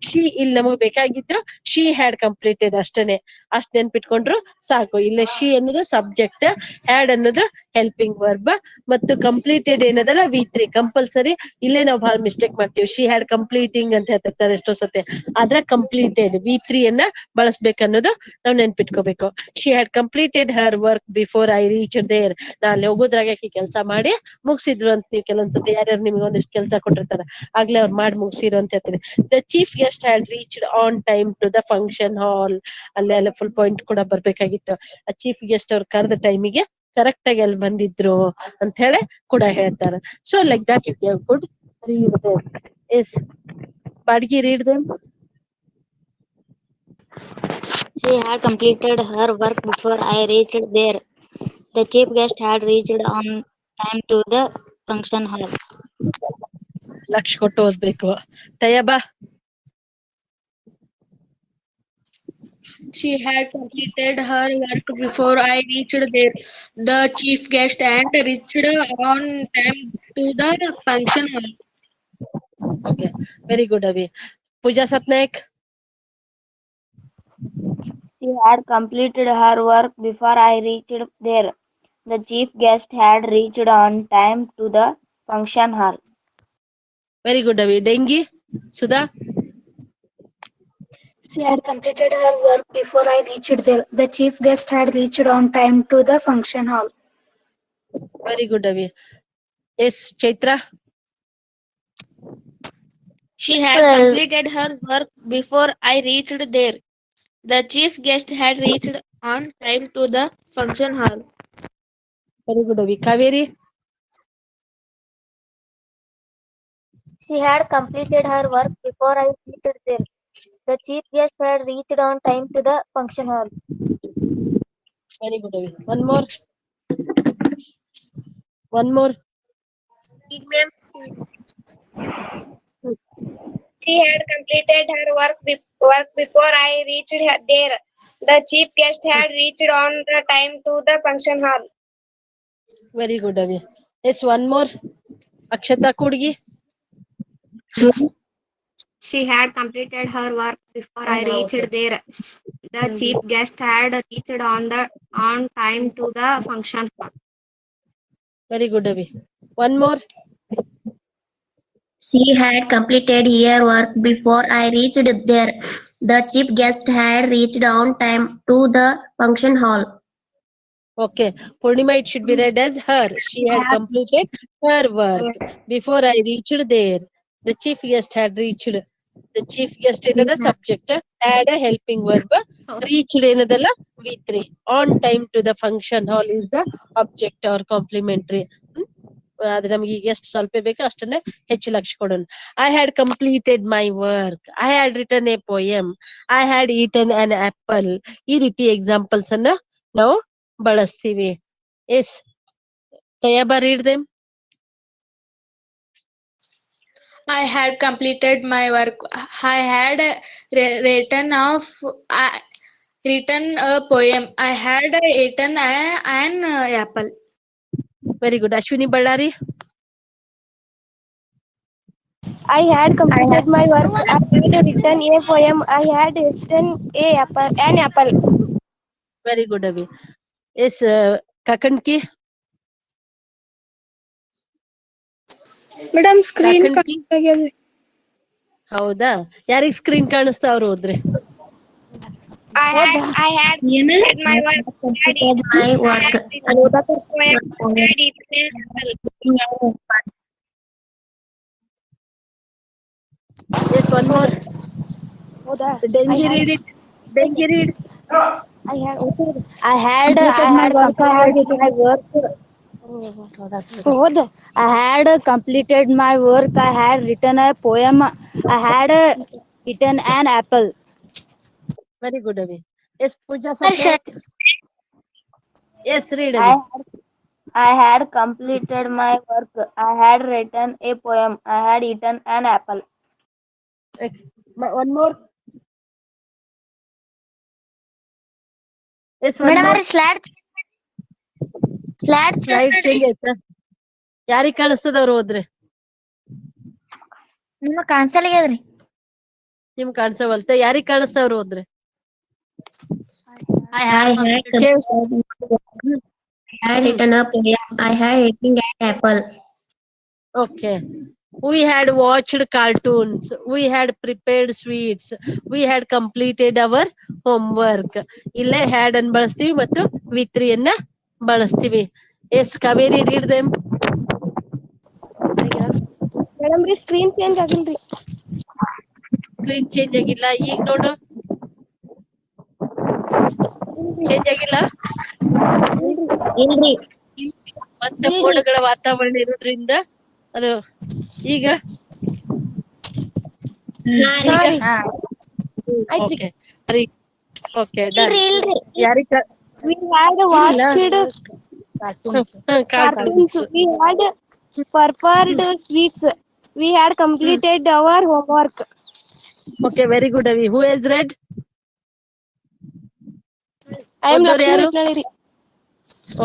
She ಇಲ್ಲಿ ನಮಗೆ ಬೇಕಾಗಿದ್ದು she had completed ಅಷ್ಟೇನೆ. ಅಷ್ಟ್ ನೆನ್ಪಿಟ್ಕೊಂಡ್ರು ಸಾಕು. ಇಲ್ಲಿ she ಅನ್ನೋದು ಸಬ್ಜೆಕ್ಟ್, had ಅನ್ನೋದು ಹೆಲ್ಪಿಂಗ್ ವರ್ಬ್ ಮತ್ತು ಕಂಪ್ಲೀಟೆಡ್ ಏನದಲ್ಲ V3 ಕಂಪಲ್ಸರಿ. ಇಲ್ಲೇ ನಾವು ಬಹಳ ಮಿಸ್ಟೇಕ್ ಮಾಡ್ತೀವಿ. she had completing ಅಂತ ಹೇಳ್ತಿರ್ತಾರೆ ಎಷ್ಟೋ ಸತಿ. ಆದ್ರೆ ಕಂಪ್ಲೀಟೆಡ್ V3 ಅನ್ನ ಬಳಸ್ಬೇಕನ್ನೋದು ನಾವು ನೆನ್ಪಿಟ್ಕೋಬೇಕು. she had completed her work before I reached there. ನಾ ಅಲ್ಲಿ ಹೋಗೋದ್ರಾಗ ಕೆಲಸ ಮಾಡಿ ಮುಗಿಸಿದ್ರು ಅಂತೀವಿ. ಕೆಲವೊಂದ್ಸತಿ ಯಾರ್ಯಾರು ನಿಮ್ಗೆ ಒಂದಿಷ್ಟು ಕೆಲಸ ಕೊಟ್ಟಿರ್ತಾರೆ, ಆಗ್ಲೇ ಅವ್ರು ಮಾಡಿ ಮುಗಿಸಿರು ಅಂತ ಹೇಳ್ತೀನಿ. The chief guest had reached on time to the function hall. ಅಲ್ಲೆಲ್ಲ ಫುಲ್ ಪಾಯಿಂಟ್ ಕೂಡ ಬರ್ಬೇಕಾಗಿತ್ತು. ಆ ಚೀಫ್ ಗೆಸ್ಟ್ ಅವ್ರು ಕರೆದ ಟೈಮಿಗೆ ಕರೆಕ್ಟ್ ಆಗಿ ಅಲ್ಲಿ ಬಂದಿದ್ರು ಅಂತ ಹೇಳಿ ಕೂಡ ಹೇಳ್ತಾರೆ. So like that you could read them. Yes Badgi, read them. She had completed her work before I reached there. The chief guest had reached on time to the function hall. Lakh ಕೊಟ್ಟು ಓದ್ಬೇಕು. Taiba. She had completed her work before I reached there. The chief guest had reached on time to the function hall. Okay, very good, Abhi. Pooja Satnaik. She had completed her work before I reached there. The chief guest had reached on time to the function hall. Very good, Abhi. Dengi. Sudha. She had completed her work before I reached there. The chief guest had reached on time to the function hall. Very good, Abhi. Yes, Chaitra. She had completed her work before I reached there. The chief guest had reached on time to the function hall. Very good, Abhi. Kaveri. She had completed her work before I reached there. The chief guest had reached on time to the function hall. Very good, Abhi. One more. One more. She had completed her work before I reached there. The chief guest had reached on the time to the function hall. Very good, Abhi. Yes, one more. Akshata Kudgi. She had completed her work before I reached there. The chief guest had reached on time to the function hall. Very good, Abhi. One more. She had completed her work before I reached there. The chief guest had reached on time to the function hall. Okay. Purnima, it should be read as her. She had completed her work before I reached there. The chief guest had reached. The chief guest is the subject. Had a helping verb. Reached ಏನದಲ್ಲ V3. On time to the function hall is the object or complementary. ಅದು ನಮಗೆ ಈಗ ಎಷ್ಟು ಸ್ವಲ್ಪ ಬೇಕು ಅಷ್ಟನ್ನೇ ಹೆಚ್ಚು ಲಕ್ಷ ಕೊಡೋಣ. I had completed my work. I had written a poem. I had eaten an apple. ಈ ರೀತಿ ಎಕ್ಸಾಂಪಲ್ಸ್ ಅನ್ನ ನಾವು ಬಳಸ್ತೀವಿ. Yes Tayyaba, read them. I had completed my work. I had written a poem. I had eaten an apple. Very good. Ashwini Ballari. I had completed my work. I had written a poem. I had eaten an apple. Very good, Abhi. Yes, Kakanki. Madam screen ಯಾಕಂಟಿ ಹೌದಾ ಯಾರಿಗ್ screen ಕಾಣಿಸ್ತಾ ಅವ್ರು ಹೋದ್ರೆ I had completed my work. My work. Yes, one more. Dengi read it. Dengi read. I had completed my work. I had completed my work. I had written a poem. I had eaten an apple. Very good, Avi. Yes, Pooja Saket. Yes, read, I Avi. I had completed my work. I had written a poem. I had eaten an apple. One more. Yes, one madam more. ಅವ್ರಿ slide slide change ಆಯ್ತಾ ಯಾರಿಗ್ ಕಾಣಿಸ್ತದ ಅವ್ರು ಹೋದ್ರೆ ನಿಮಗ್ ಕಾಣಿಸಲ್ಲಾಗ್ಯದ್ರಿ ನಿಮ್ ಕಾಣಿಸವಲ್ತೆ ಯಾರಿಗ್ ಕಾಣಿಸ್ತಾವ್ರು ಹೋದ್ರೆ I had eaten a poem. I had eaten an apple. Okay. We had watched cartoons. We had prepared sweets. We had completed our homework. ಇಲ್ಲೇ had ಅನ್ನು ಬಳಸ್ತೀವಿ ಮತ್ತು V3 ಅನ್ನ ಬಳಸ್ತೀವಿ. Yes, Kaveri, read them. Madam ರೀ screen change ಆಗಿಲ್ರಿ. Screen change ಆಗಿಲ್ಲ ಈಗ ನೋಡು ಚೇಂಜ್ ಆಗಿಲ್ಲ ಇಲ್ರಿ ಮತ್ತೆ ಮೋಡಗಳ ವಾತಾವರಣ ಇರೋದ್ರಿಂದ ಅದು ಈಗ ಓಕೆ ಓಕೆ ಡನ್ ಯಾರಿಗ We had watched cartoons. We had prepared sweets. We had completed our homework. Okay, very good, Avi. Who has read? I am ಓದೋರು ಯಾರು? Lakshmi Krishnadiri.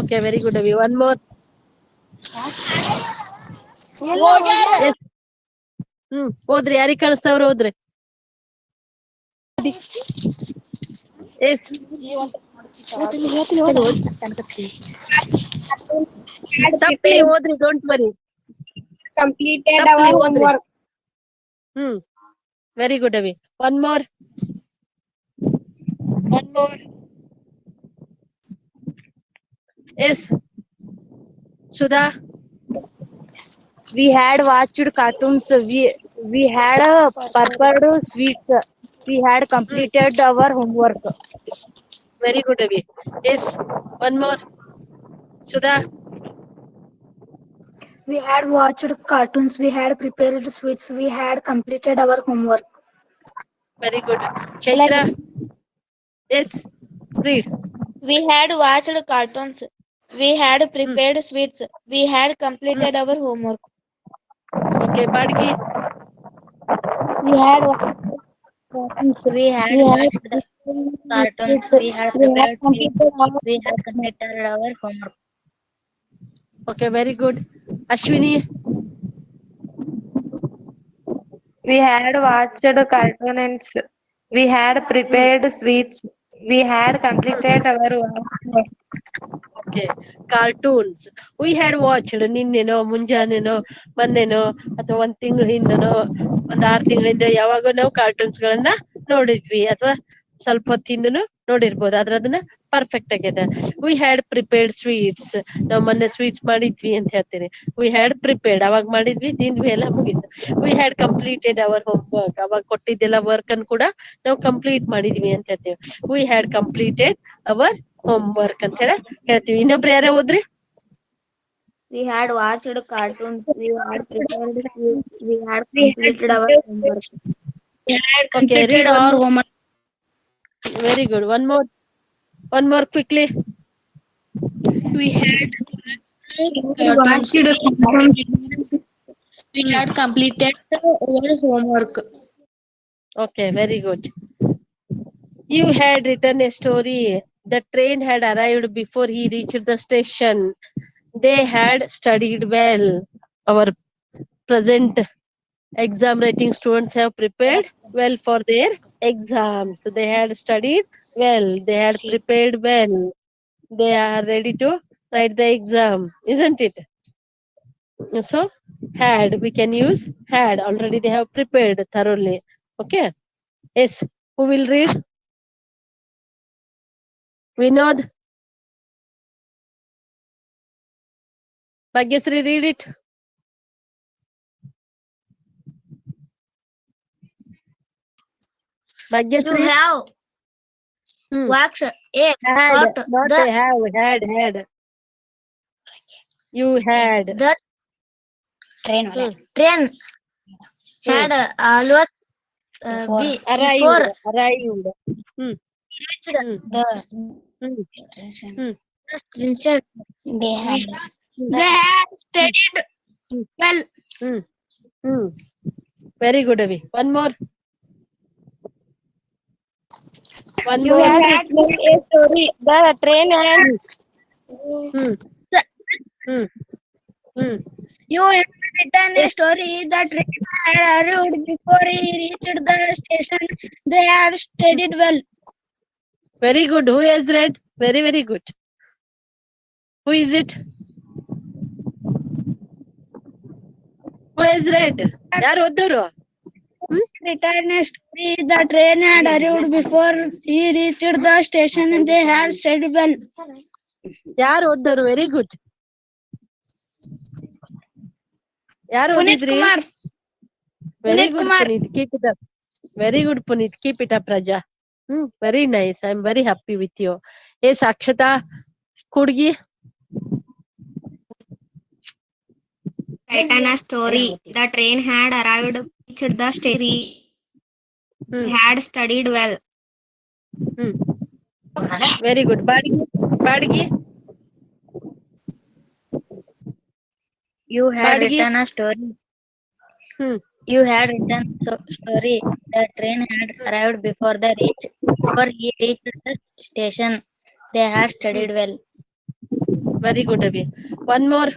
Okay, very good, Avi. One more. Yes. ಹೋದ್ರಿ ಯಾರಿಗ್ ಕಾಣಿಸ್ತಾವ್ರು ಹೋದ್ರೆ yes Tappali ಹೋದ್ರಿ don't worry Completed our homework. Very good Avi one more yes Sudha We had watched cartoons. We had prepared sweets. We had completed our homework. Very good Avi yes one more Sudha We had watched cartoons. We had prepared sweets. We had completed our homework. Very good Chaitra yes read We had watched cartoons. We had prepared sweets. We had completed our homework. Okay ಬಾಡ್ಗಿ We had cartoons. We had watched cartoons. We had prepared sweets. We had completed our homework. Okay very good Ashwini We had watched cartoons. We had prepared sweets. We had completed our work. Okay cartoons we had watched ನಿನ್ನೆನೋ ಮುಂಜಾನೆನೋ ಮೊನ್ನೆನೋ ಅಥವಾ ಒಂದ್ ತಿಂಗಳ ಹಿಂದನೋ ಒಂದ್ 6 ತಿಂಗಳಿಂದ ಯಾವಾಗ ನಾವು ಕಾರ್ಟೂನ್ಸ್ ಗಳನ್ನ ನೋಡಿದ್ವಿ ಅಥವಾ ಸ್ವಲ್ಪ ಹೊತ್ತಿಂದನು ನೋಡಿರ್ಬೋದು ಆದ್ರೆ ಅದನ್ನ ಪರ್ಫೆಕ್ಟ್ ಆಗಿದೆ ವಿ ಹ್ಯಾಡ್ ಪ್ರಿಪೇರ್ಡ್ ಸ್ವೀಟ್ಸ್ ನಾವು ಮೊನ್ನೆ ಸ್ವೀಟ್ಸ್ ಮಾಡಿದ್ವಿ ಅಂತ ಹೇಳ್ತೀನಿ ವಿ ಹ್ಯಾಡ್ ಪ್ರಿಪೇರ್ಡ್ ಅವಾಗ ಮಾಡಿದ್ವಿ ತಿಂದ್ವಿ ಎಲ್ಲ ಮುಗೀತು we had completed our home work ಅವಾಗ ಕೊಟ್ಟಿದ್ದೆಲ್ಲ ವರ್ಕ್ ಅನ್ನು ಕೂಡ ನಾವು ಕಂಪ್ಲೀಟ್ ಮಾಡಿದ್ವಿ ಅಂತ ಹೇಳ್ತೀವಿ we had completed our home work ಅಂತ ಹೇಳ್ತೀವಿ ಇನ್ನೊಬ್ರು ಯಾರೇ ಹೋದ್ರಿ We had watched cartoons. We had prepared sweets. We had completed our homework. We had Okay, completed read our one. homework. Very good. One more quickly. We had we had completed our homework. Okay, very good. You had written a story. The train had arrived before he reached the station. They had studied well. Our present exam writing students have prepared well for their exams. They had studied well. They had prepared well. They are ready to write the exam, isn't it? So had, we can use had. Already they have prepared thoroughly. Okay. Yes. Who will read? Vinod. Bhagyasri, read it. You Bhagyasri. have waxed a Had, cart. not The a have, had. You had. the train had always be before Arrived. reached the destination. They had studied well. Very good, Avi. One more. One You more. had written a story. The train had. You had written a story. The train had arrived before he reached the station. They had studied well. Very good. Who has read? Very, very good. Who is it? Who has read? ಯಾರು ಓದ್ದೋರು? Written a story. The train had arrived before he reached the station. They had studied well. ಯಾರು ಓದ್ದೋರು? Very good. ಯಾರು Puneet ಓದಿದ್ರಿ? Kumar. Very Puneet good, Kumar. Puneet. Keep it up. Very good, Puneet. Keep it up, Raja. Very nice. I'm very happy with you. Hey, Sakshata, Kudgi. Written a story. The train had arrived, reached the station. He had studied well. Very good. Badgi. Badgi. You had Badgi. written a story. You had written story. The train had arrived before he reached the station. They had studied well. Very good, Avi. One more.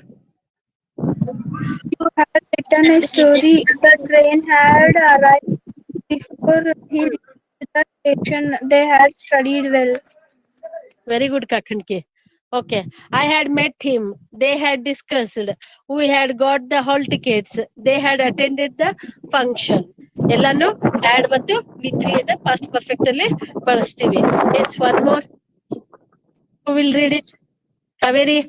You had written a story. The train had arrived before he reached the station. They had studied well. Very good, Kakhanke. Okay. I had met him. They had discussed. We had got the hall tickets. They had attended the function. ಎಲ್ಲಾನು had ಮತ್ತು V3 past perfect ಅಲ್ಲಿ ಬಳಸ್ತೀವಿ. Yes, one more. Who will read it? Kaveri.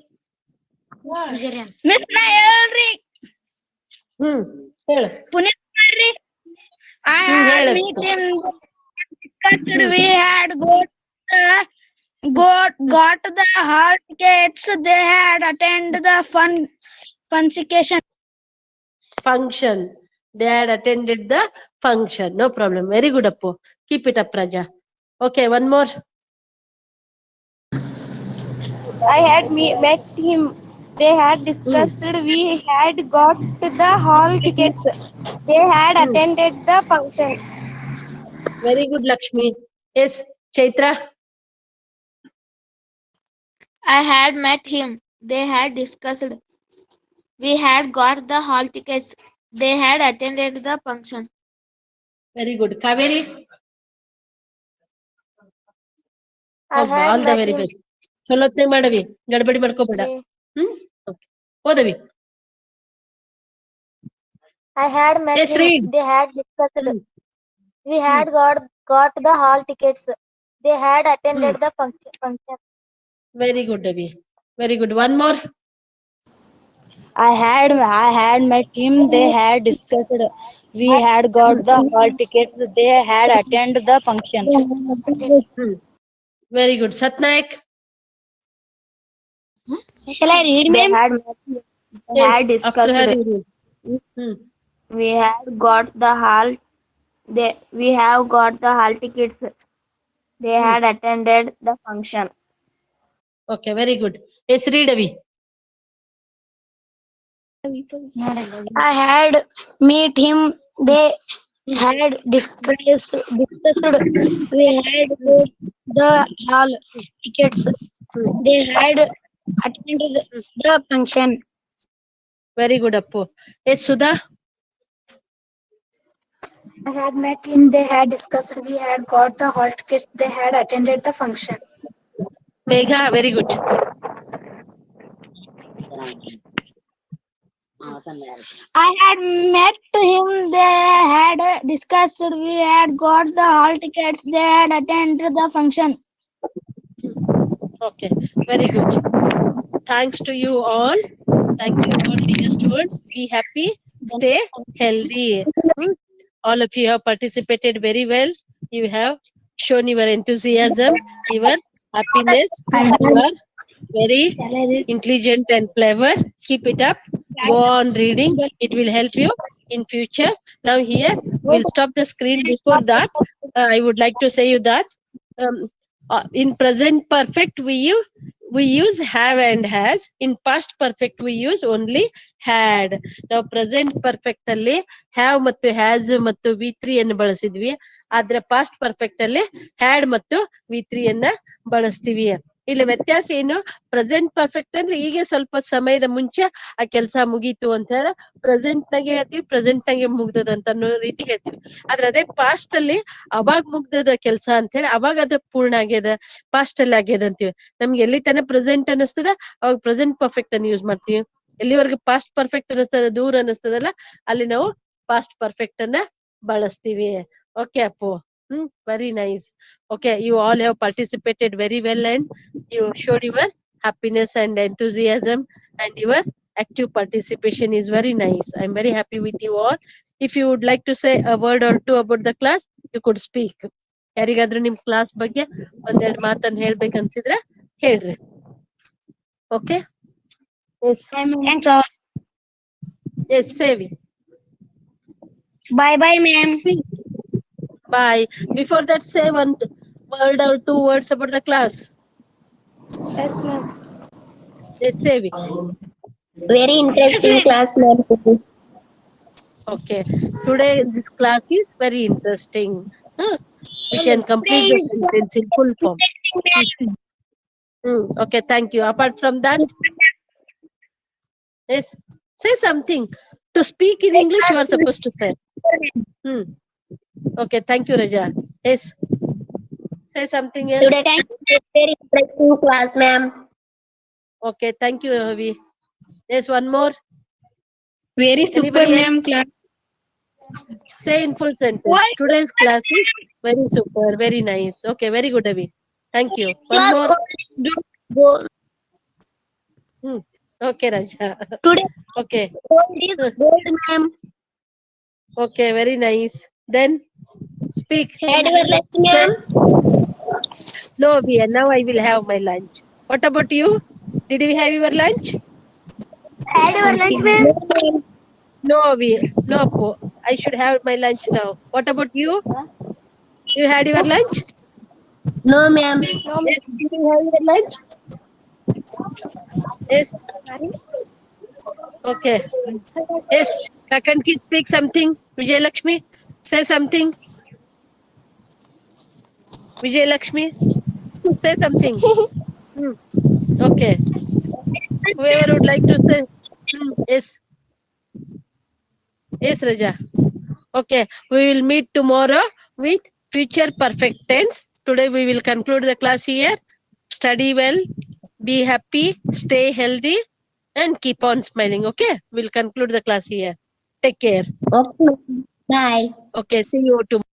Miss Nayalri. ಹೇಳು. Puneet Kumar ರೀ. I had met him. Discussed. We had got the hall tickets. They had attended the function. Function. They had attended the function. No problem. Very good, Appu. Keep it up, Raja. Okay, one more. I had met him. They had discussed. We had got the hall tickets. They had attended the function. Very good, Lakshmi. Yes, Chaitra. I had met him. They had discussed. We had got the hall tickets. They had attended the function. Very good. Kaveri. I had all the met very him. best. ಚಲೋತ್ನಾಗ ಮಾಡವಿ ಗಡಬಡಿ ಮಾಡ್ಕೋಬೇಡ. ಓದವಿ. I had met Yes, him. read. They had discussed. We had got the hall tickets. They had attended the function. Very good, Avi. Very good. One more. I had met him. They had discussed. We had got the hall tickets. They had attended the function. Very good. Satnaik. Shall I read, They ma'am? had After her discussed. you read. We have got the hall tickets. They had attended the function. Okay, very good. Yes, read, Avi. I had met him. They had discussed. We had got the hall tickets. They had attended the function. Very good, Appu. Yes, Sudha. I had met him. They had discussed. We had got the hall tickets. They had attended the function. Megha, very good. I had met him. They had discussed. We had got the hall tickets. They had attended the function. Okay, very good. Thanks to you all. Thank you all, dear students. Be happy, stay healthy. All of you have participated very well. You have shown your enthusiasm, your happiness. You are very intelligent and clever. Keep it up. Go on reading. It will help you in future. Now here, we'll stop the screen. Before that, I would like to say you that in present perfect we use have and has. In past perfect we use only had. Now present perfect ಅಲ್ಲಿ have ಮತ್ತು has ಮತ್ತು v3 ಅನ್ನು ಬಳಸಿದ್ವಿ. ಆದ್ರೆ past perfect ಅಲ್ಲಿ had ಮತ್ತು v3 ಅನ್ನ ಬಳಸ್ತೀವಿ. ಇಲ್ಲಿ ವ್ಯತ್ಯಾಸ ಏನು? ಪ್ರೆಸೆಂಟ್ ಪರ್ಫೆಕ್ಟ್ ಅಂದ್ರೆ ಈಗ ಸ್ವಲ್ಪ ಸಮಯದ ಮುಂಚೆ ಆ ಕೆಲಸ ಮುಗೀತು ಅಂತ ಹೇಳಿ ಪ್ರೆಸೆಂಟ್ ನಾಗೆ ಹೇಳ್ತೀವಿ, ಪ್ರೆಸೆಂಟ್ ನಾಗೆ ಮುಗ್ದದ ಅಂತ ಅನ್ನೋ ರೀತಿ ಹೇಳ್ತೀವಿ. ಆದ್ರೆ ಅದೇ ಪಾಸ್ಟ್ ಅಲ್ಲಿ ಅವಾಗ ಮುಗ್ದದ ಕೆಲಸ ಅಂತ ಹೇಳಿ ಅವಾಗ ಅದು ಪೂರ್ಣ ಆಗ್ಯದ, ಪಾಸ್ಟ್ ಅಲ್ಲಿ ಆಗ್ಯದ ಅಂತೀವಿ. ನಮ್ಗೆ ಎಲ್ಲಿ ತನ ಪ್ರೆಸೆಂಟ್ ಅನಿಸ್ತದ ಅವಾಗ ಪ್ರೆಸೆಂಟ್ ಪರ್ಫೆಕ್ಟ್ ಅನ್ನು ಯೂಸ್ ಮಾಡ್ತೀವಿ. ಎಲ್ಲಿವರೆಗೆ ಪಾಸ್ಟ್ ಪರ್ಫೆಕ್ಟ್ ಅನಿಸ್ತದ, ದೂರ ಅನಿಸ್ತದಲ್ಲ, ಅಲ್ಲಿ ನಾವು ಪಾಸ್ಟ್ ಪರ್ಫೆಕ್ಟ್ ಅನ್ನ ಬಳಸ್ತೀವಿ. Okay Appu, very nice. Okay, you all have participated very well and you showed your happiness and enthusiasm, and your active participation is very nice. I'm very happy with you all. If you would like to say a word or two about the class, you could speak. ಯಾರಿಗಾದ್ರೂ ನಿಮ್ class ಬಗ್ಗೆ ಒಂದೆರಡು ಮಾತನ್ನ ಹೇಳ್ಬೇಕನ್ಸಿದ್ರೆ ಹೇಳ್ರಿ. Okay? Yes. Thanks all. Yes, Sevi. Bye bye, ma'am. Bye. Before that, say one word or two words about the class. Yes, ma'am. Yes, Sevi. Very interesting class, ma'am. Okay. Today this class is very interesting. We can complete the sentence in full form. Okay, thank you. Apart from that, yes, say something. To speak in English, you are supposed to say. Okay, thank you, Raja. Yes. Say something else. Today, thank you. Very interesting class, ma'am. Okay, thank you, Ravi. Yes, one more. Very super, Anybody else? ma'am. Class. Say in full sentence. Today's class is very super, very nice. Okay, very good, Avi. Thank you. One more. Okay, Raja. Today, okay. gold, ma'am. Okay, very nice. Then speak. Had your lunch, ma'am? No, Via. Now I will have my lunch. What about you? Did you have your lunch? Had your lunch, ma'am? No, Via. No, Po. I should have my lunch now. What about you? You had your lunch? No, ma'am. Yes, did you have your lunch? Yes. Okay. Yes. Kakanki, speak something. Vijay Lakshmi, say something. Vijay Lakshmi, say something. Okay. Whoever would like to say. Yes. Yes, Raja. Okay. We will meet tomorrow with future perfect tense. Today we will conclude the class here. Study well, be happy, stay healthy, and keep on smiling. Okay. We'll conclude the class here. Take care. Okay. Bye. Okay. See you tomorrow.